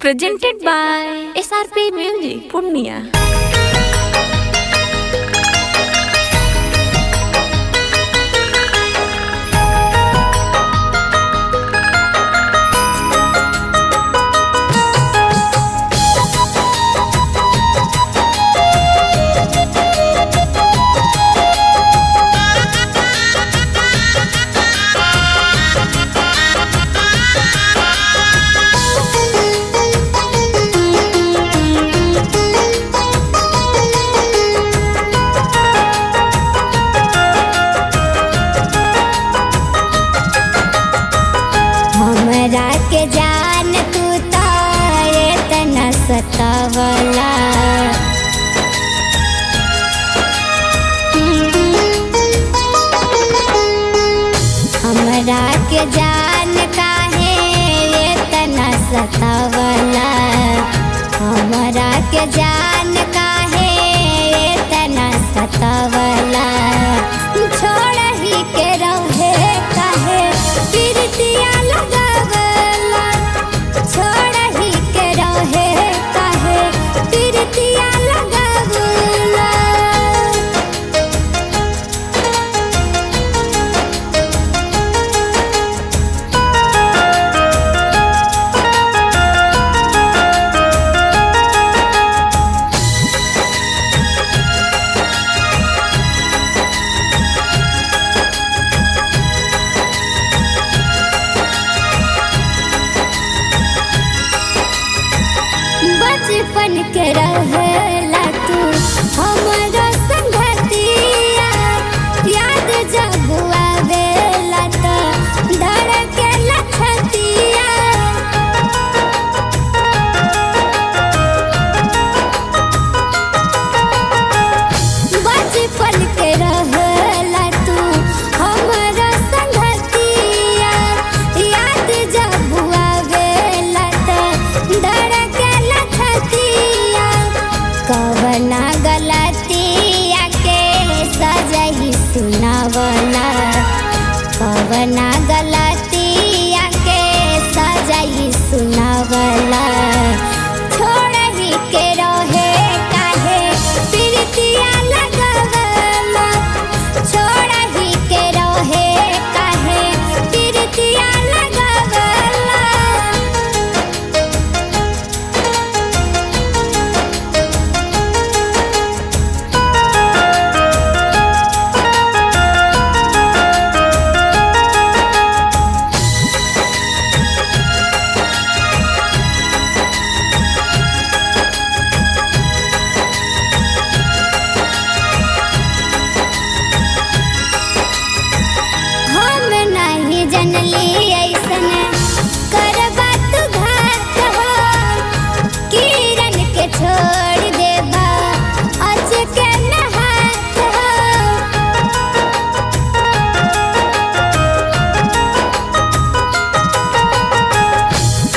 Presented by SRP Music, Purnia. हमरा के जान तू तो इतना सतावला हमरा के जान काहे इतना सतावला हमरा के जान काहे इतना सतावला छोड़ ही के रहे काहे प्रीतिया लगावला छोड़ ही के रहे काहे प्रीतिया लगावला बचपन के रहेला तू हमरा संगतिया याद जब आवेला तो धड़केला छतिया बचपन के रहेला तू हमरा संगतिया याद जब आवेला तो धड़केला छतिया कवना गलतिया के सजही सुनावला कवना गलतिया के सजही सुनावला छोड़ ही के रहे काहे प्रीतिया लगावला छोड़ ही के रहे काहे प्रीतिया लगावला हम नहीं जनली ऐसन करबा तू घात हो किरण के छोड़ देबा अच के नहात हो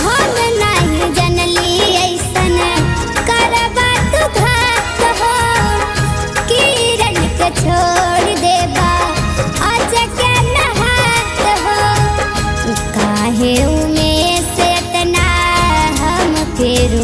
हम नहीं जनली ऐसन करबा तू घात हो किरण के छोड़ देबा अच के नहात हो काहे उमें से इतना हम फिर